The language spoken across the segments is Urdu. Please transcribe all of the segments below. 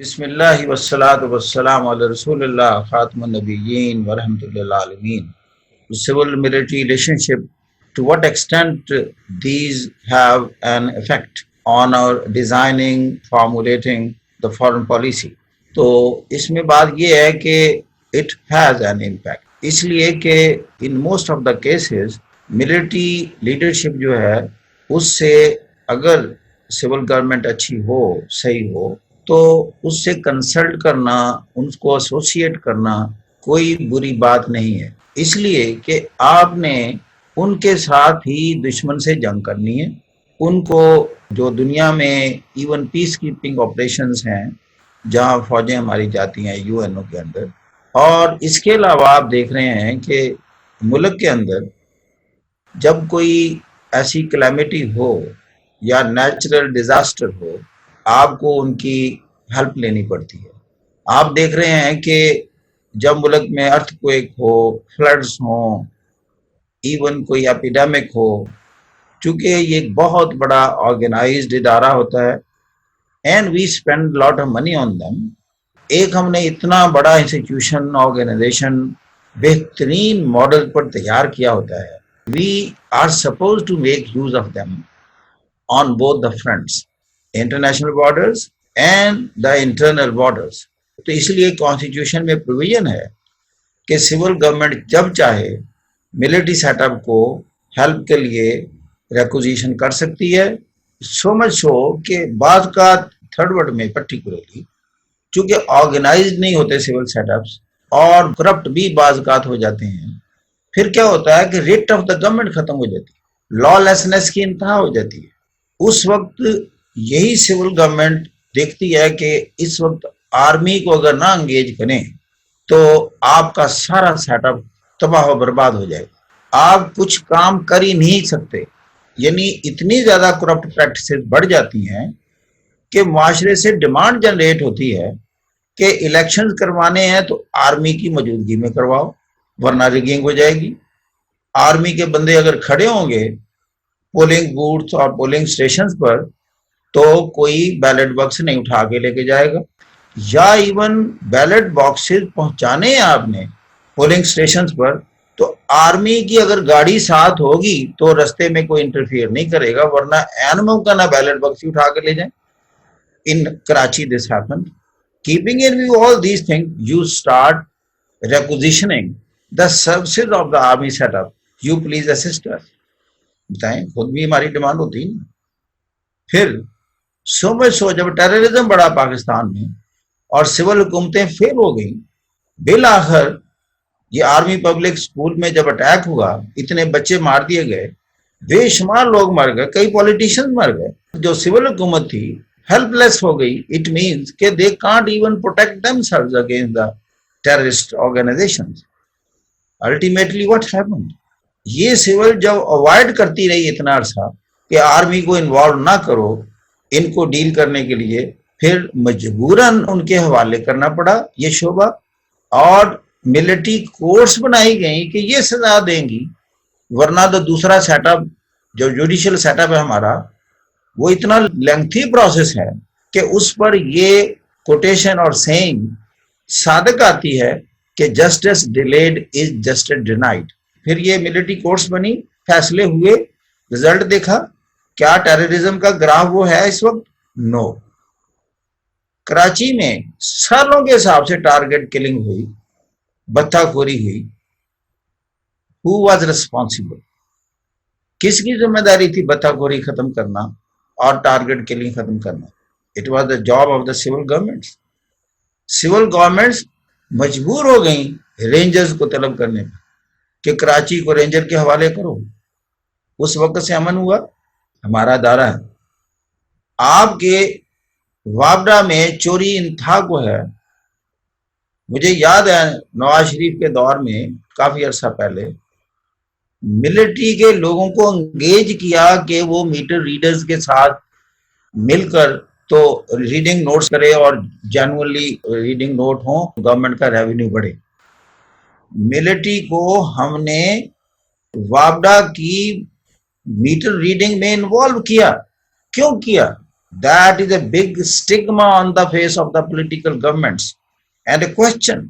بسم اللہ والصلاة والسلام علی رسول اللہ خاتم النبیین ورحمۃ اللہ عالمین. Civil military relationship, to what extent these have an effect on our designing, formulating the foreign policy. تو اس میں بات یہ ہے کہ it has an impact، اس لیے کہ in most of the cases military leadership جو ہے اس سے اگر سول گورنمنٹ اچھی ہو، صحیح ہو، تو اس سے کنسلٹ کرنا، ان کو ایسوسیٹ کرنا کوئی بری بات نہیں ہے، اس لیے کہ آپ نے ان کے ساتھ ہی دشمن سے جنگ کرنی ہے. ان کو جو دنیا میں ایون پیس کیپنگ آپریشنز ہیں جہاں فوجیں ہماری جاتی ہیں یو این او کے اندر، اور اس کے علاوہ آپ دیکھ رہے ہیں کہ ملک کے اندر جب کوئی ایسی کلیمٹی ہو یا نیچرل ڈیزاسٹر ہو، آپ کو ان کی ہیلپ لینی پڑتی ہے. آپ دیکھ رہے ہیں کہ جب ملک میں ارتھ کویک ہو، فلڈز ہوں، ایون کوئی ایپیڈیمک ہو، چونکہ یہ ایک بہت بڑا آرگنائزڈ ادارہ ہوتا ہے and we spend lot of money on them. ایک ہم نے اتنا بڑا انسٹیٹیوشن، آرگنائزیشن بہترین ماڈل پر تیار کیا ہوتا ہے. We are suppose to make use of them on both the fronts, international borders and the internal borders. تو اس لیے کانسٹیٹیوشن میں پروویژن ہے کہ سول گورنمنٹ جب چاہے ملٹری سیٹ اپ کو ہیلپ کے لیے ریکوزیشن کر سکتی ہے. سو مچ سو کہ بعض کا تھرڈ ورلڈ میں پرٹیکولرلی چونکہ آرگنائزڈ نہیں ہوتے سول سیٹ اپس اور کرپٹ بھی بعض اوقات ہو جاتے ہیں، پھر کیا ہوتا ہے کہ ریٹ آف دا گورنمنٹ ختم ہو جاتی ہے، لا لیسنس کی انتہا ہو جاتی ہے. اس وقت یہی سول گورنمنٹ دیکھتی ہے کہ اس وقت آرمی کو اگر نہ انگیج کریں تو آپ کا سارا سیٹ اپ تباہ و برباد ہو جائے گا، آپ کچھ کام کر ہی نہیں سکتے. یعنی اتنی زیادہ کرپٹ پریکٹسز بڑھ جاتی ہیں کہ معاشرے سے ڈیمانڈ جنریٹ ہوتی ہے کہ الیکشن کروانے ہیں تو آرمی کی موجودگی میں کرواؤ ورنہ ریگنگ ہو جائے گی. آرمی کے بندے اگر کھڑے ہوں گے پولنگ بوتھ اور پولنگ سٹیشنز پر تو کوئی بیلٹ باکس نہیں اٹھا کے لے کے جائے گا، یا ایون بیلٹ باکسز پہنچانے ہیں آپ نے پولنگ سٹیشنز پر تو آرمی کی اگر گاڑی ساتھ ہوگی تو رستے میں کوئی انٹرفیئر نہیں کرے گا، ورنہ اینموں کا نہ بیلٹ باکس ہی اٹھا کے لے جائیں. In Karachi this happened. Keeping in view all these things, you start requisitioning the services of the army setup. You please assist us. بتائیں، خود بھی ہماری ڈیمانڈ ہوتی ہے. پھر سو جب ٹیررزم بڑھا پاکستان میں اور سول حکومتیں فیل ہو گئیں، بالآخر یہ آرمی پبلک سکول میں جب اٹیک ہوا، اتنے بچے مار دیے گئے، بے شمار لوگ مر گئے، کئی پولیٹیشین مر گئے. جو سول حکومت تھی ہیلپ لیس ہو گئی. اٹ مینس کہ they can't even protect themselves against the terrorist organizations. Ultimately what happened, یہ سول جب اوائڈ کرتی رہی اتنا عرصہ کہ آرمی کو انوالو نہ کرو ان کو ڈیل کرنے کے لیے، پھر مجبوراً ان کے حوالے کرنا پڑا یہ شعبہ، اور ملٹری کورٹس بنائی گئیں کہ یہ سزا دیں گی، ورنہ تو دوسرا سیٹ اپ جو جوڈیشل سیٹ اپ ہے ہمارا وہ اتنا لینتھی پروسیس ہے کہ اس پر یہ کوٹیشن اور سینگ صادق آتی ہے کہ justice delayed is justice denied. پھر یہ ملٹری کورٹس بنی، فیصلے ہوئے، رزلٹ دیکھا. کیا ٹیررزم کا گراف وہ ہے اس وقت؟ نو. کراچی میں سالوں کے حساب سے ٹارگٹ کلنگ ہوئی، بتہ خوری ہوئی. Who was responsible? کس کی ذمہ داری تھی بتہ خوری ختم کرنا اور ٹارگٹ کلنگ ختم کرنا؟ It was the job of the civil governments. Civil governments مجبور ہو گئیں رینجرز کو طلب کرنے پر کہ کراچی کو رینجر کے حوالے کرو. اس وقت سے امن ہوا. ہمارا دارہ ہے آپ کے وابڈا میں چوری انتہا کو ہے. مجھے یاد ہے نواز شریف کے دور میں کافی عرصہ پہلے ملٹری کے لوگوں کو انگیج کیا کہ وہ میٹر ریڈرز کے ساتھ مل کر تو ریڈنگ نوٹس کرے اور جینوئنلی ریڈنگ نوٹ ہوں، گورنمنٹ کا ریونیو بڑھے. ملٹری کو ہم نے وابڈا کی میٹر ریڈنگ میں انوالو کیا. کیوں کیا؟ That is a big stigma on the face of the political governments. And a question,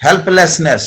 helplessness,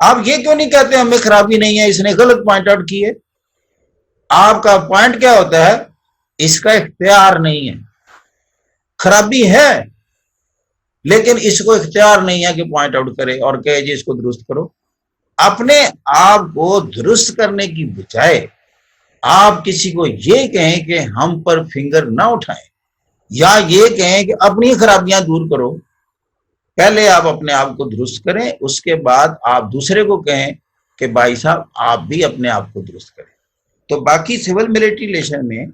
آپ یہ کیوں نہیں کہتے ہمیں خرابی نہیں ہے، اس نے غلط پوائنٹ آؤٹ کی ہے؟ آپ کا پوائنٹ کیا ہوتا ہے؟ اس کا اختیار نہیں ہے، خرابی ہے لیکن اس کو اختیار نہیں ہے کہ پوائنٹ آؤٹ کرے اور کہے جی اس کو درست کرو۔ اپنے آپ کو درست کرنے کی بجائے آپ کسی کو یہ کہیں کہ ہم پر فنگر نہ اٹھائیں، یا یہ کہیں کہ اپنی خرابیاں دور کرو۔ پہلے آپ اپنے آپ کو درست کریں، اس کے بعد آپ دوسرے کو کہیں کہ بھائی صاحب آپ بھی اپنے آپ کو درست کریں۔ تو باقی سول ملٹری ریلیشن میں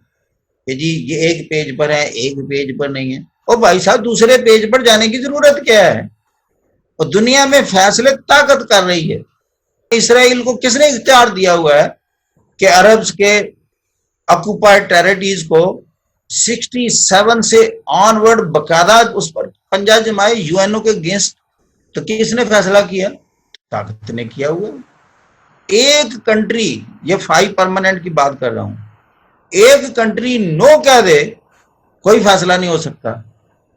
کہ جی یہ ایک پیج پر ہے، ایک پیج پر نہیں ہے، اور بھائی صاحب دوسرے پیج پر جانے کی ضرورت کیا ہے؟ اور دنیا میں فیصلے طاقت کر رہی ہے۔ اسرائیل کو کس نے اختیار دیا ہوا ہے کہ عربز کے آکوپائڈ ٹیریٹریز کو 67 سے آن ورڈ باقاعدہ اس پر پنجہ جمائے یو این او کے اگینسٹ؟ تو کس نے فیصلہ کیا؟ طاقت نے کیا ہوا۔ ایک کنٹری، یہ 5 پرماننٹ کی بات کر رہا ہوں، ایک کنٹری نو کہہ دے کوئی فیصلہ نہیں ہو سکتا۔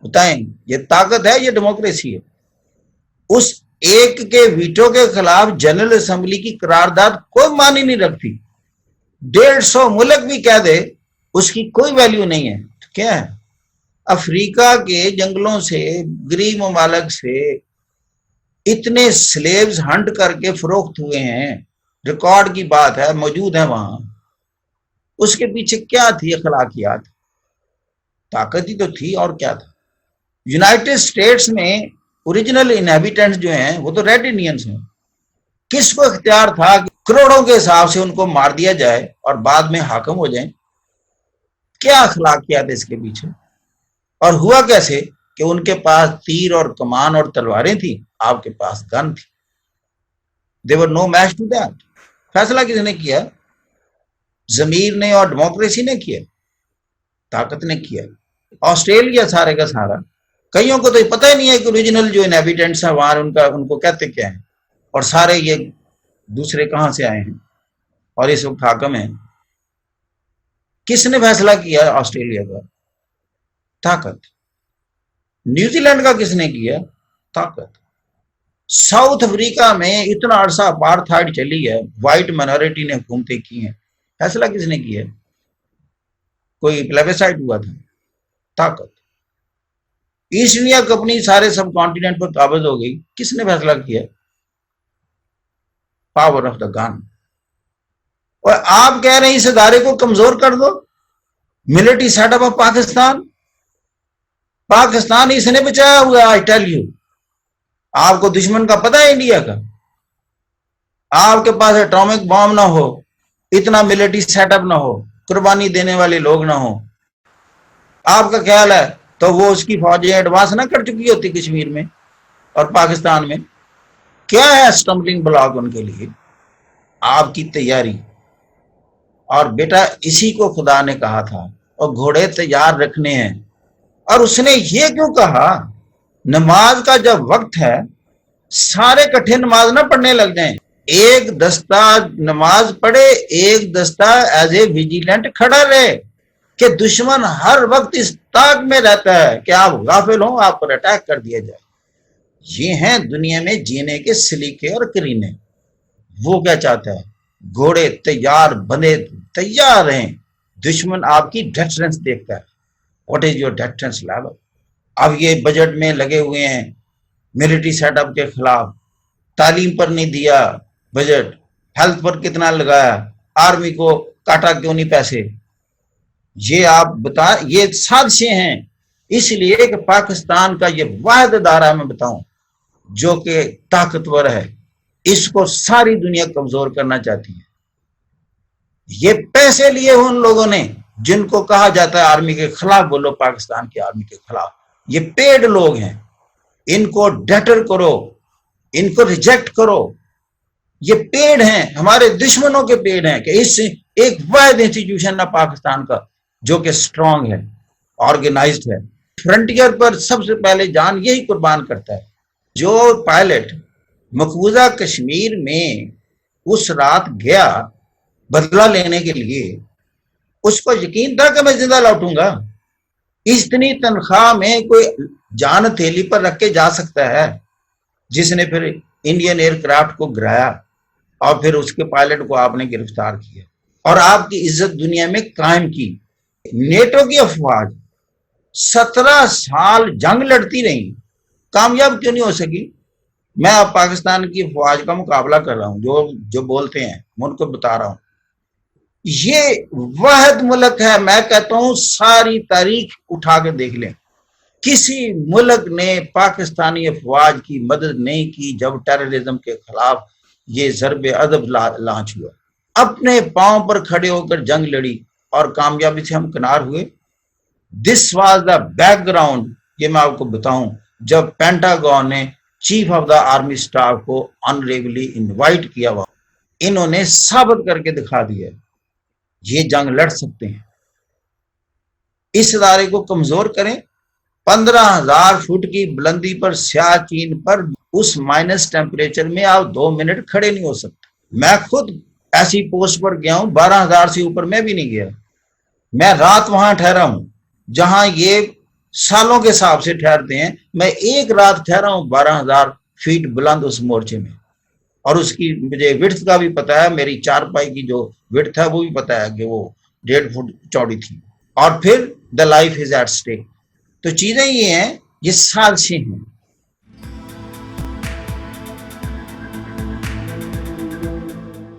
بتائیں یہ طاقت ہے، یہ ڈیموکریسی ہے؟ اس ایک کے ویٹو کے خلاف جنرل اسمبلی کی قرارداد کوئی معنی نہیں رکھتی۔ 150 ملک بھی کہہ دے اس کی کوئی ویلیو نہیں ہے۔ کیا ہے؟ افریقہ کے جنگلوں سے، غریب ممالک سے اتنے سلیبز ہنٹ کر کے فروخت ہوئے ہیں، ریکارڈ کی بات ہے، موجود ہے وہاں۔ اس کے پیچھے کیا تھی اخلاقیات؟ طاقت ہی تو تھی، اور کیا تھا؟ یونائٹڈ اسٹیٹس میں اوریجنل انہیبیٹنٹس جو ہیں وہ تو ریڈ انڈینز ہیں۔ کس کو اختیار تھا کہ کروڑوں کے حساب سے ان کو مار دیا جائے اور بعد میں حاکم ہو جائیں؟ کیا اخلاقیات اس کے پیچھے؟ اور ہوا کیسے کہ ان کے پاس تیر اور کمان اور تلواریں تھیں، آپ کے پاس گن تھی۔ they were no match to that۔ فیصلہ کس نے کیا؟ ضمیر نے اور ڈیموکریسی نے کیا، طاقت نے کیا۔ آسٹریلیا سارے کا سارا، کئیوں کو تو پتہ ہی نہیں ہے کہ اوریجنل جو انہیبیٹنٹس ہیں وہاں ان کو کہتے کیا ہیں، اور سارے یہ دوسرے کہاں سے آئے ہیں اور اس وقت حاکم ہیں۔ کس نے فیصلہ کیا آسٹریلیا کا؟ طاقت۔ نیوزی لینڈ کا کس نے کیا؟ طاقت۔ ساؤتھ افریقہ میں اتنا عرصہ اپارتھائڈ چلی ہے، وائٹ مائنورٹی نے حکومتیں کی ہیں، فیصلہ کس نے کیا؟ کوئی پلیبیسائٹ ہوا تھا؟ طاقت۔ ایسٹ انڈیا کمپنی سارے سب کانٹیننٹ پر قابض ہو گئی، کس نے فیصلہ کیا؟ پاور آف دا گن۔ اور آپ کہہ رہے ہیں اس ادارے کو کمزور کر دو، military set up of Pakistan. Pakistan اس نے بچایا ہوا ہے، آئی ٹیل یو۔ آپ کو دشمن کا پتہ ہے انڈیا کا؟ آپ کے پاس اٹامک بام نہ ہو، اتنا ملٹری سیٹ اپ نہ ہو، قربانی دینے والے لوگ نہ ہو، آپ کا خیال ہے تو وہ اس کی فوجیں ایڈوانس نہ کر چکی ہوتی کشمیر میں اور پاکستان میں؟ کیا ہے اسٹمبلنگ بلاک ان کے لیے؟ آپ کی تیاری۔ اور بیٹا اسی کو خدا نے کہا تھا اور گھوڑے تیار رکھنے ہیں، اور اس نے یہ کیوں کہا؟ نماز کا جب وقت ہے سارے کٹھے نماز نہ پڑھنے لگ جائیں، ایک دستہ نماز پڑھے، ایک دستہ ایز اے ویجیلنٹ کھڑا رہے، کہ دشمن ہر وقت اس طاق میں رہتا ہے کہ آپ غافل ہوں، آپ پر اٹیک کر دیا جائے۔ یہ ہیں دنیا میں جینے کے سلیقے اور کرینے۔ وہ کیا چاہتا ہے؟ گھوڑے تیار، بندے تیار رہیں، دشمن آپ کی ڈیٹرنس دیکھتا ہے۔ What is your deterrence level? اب یہ بجٹ میں لگے ہوئے ہیں ملٹری سیٹ اپ کے خلاف، تعلیم پر نہیں دیا بجٹ، ہیلتھ پر کتنا لگایا، آرمی کو کاٹا کیوں نہیں پیسے؟ یہ آپ بتا، یہ سازشیں ہیں، اس لیے کہ پاکستان کا یہ واحد ادارہ میں بتاؤں جو کہ طاقتور ہے، اس کو ساری دنیا کمزور کرنا چاہتی ہے۔ یہ پیسے لیے ان لوگوں نے جن کو کہا جاتا ہے آرمی کے خلاف بولو، پاکستان کی آرمی کے خلاف، یہ پیڈ لوگ ہیں، ان کو ڈیٹر کرو، ان کو ریجیکٹ کرو۔ یہ پیڈ ہیں، ہمارے دشمنوں کے پیڈ ہیں کہ اس ایک واحد انسٹیٹیوشن نہ پاکستان کا جو کہ سٹرونگ ہے، آرگنائزڈ ہے، فرنٹیئر پر سب سے پہلے جان یہی قربان کرتا ہے۔ جو پائلٹ مقبوضہ کشمیر میں اس رات گیا بدلہ لینے کے لیے، اس کو یقین تھا کہ میں زندہ لوٹوں گا؟ اتنی تنخواہ میں کوئی جان تھیلی پر رکھ کے جا سکتا ہے؟ جس نے پھر انڈین ایئر کرافٹ کو گرایا اور پھر اس کے پائلٹ کو آپ نے گرفتار کیا اور آپ کی عزت دنیا میں قائم کی. نیٹو کی افواج 17 سال جنگ لڑتی رہی, کامیاب کیوں نہیں ہو سکی؟ میں اب پاکستان کی افواج کا مقابلہ کر رہا ہوں, جو بولتے ہیں میں ان کو بتا رہا ہوں. یہ واحد ملک ہے, میں کہتا ہوں ساری تاریخ اٹھا کے دیکھ لیں, کسی ملک نے پاکستانی افواج کی مدد نہیں کی جب ٹیررزم کے خلاف یہ ضرب عدب لانچ ہوا. اپنے پاؤں پر کھڑے ہو کر جنگ لڑی اور کامیابی سے ہم کنار ہوئے. This was the back ground. یہ میں آپ کو بتاؤں, جب پینٹاگون نے chief of the army staff کو آنریبلی انوائٹ کیا ہوا, انہوں نے ثابت کر کے دکھا دیا یہ جنگ لڑ سکتے ہیں. اس ادارے کو کمزور کریں. 15,000 فٹ کی بلندی پر سیاچین پر اس مائنس ٹیمپریچر میں آپ 2 منٹ کھڑے نہیں ہو سکتے. میں خود ایسی پوسٹ پر گیا ہوں, 12,000 سے اوپر میں بھی نہیں گیا. میں رات وہاں ٹھہرا ہوں جہاں یہ سالوں کے حساب سے ٹھہرتے ہیں. میں ایک رات ٹھہرا ہوں 12,000 فیٹ بلند اس مورچے میں, اور اس کی مجھے وڈتھ کا بھی پتا ہے, میری چارپائی کی جو وڈتھ ہے وہ بھی پتا ہے کہ وہ 1.5 فٹ چوڑی تھی. اور پھر the life is at stake. تو چیزیں یہ ہیں, یہ سازشیں ہیں.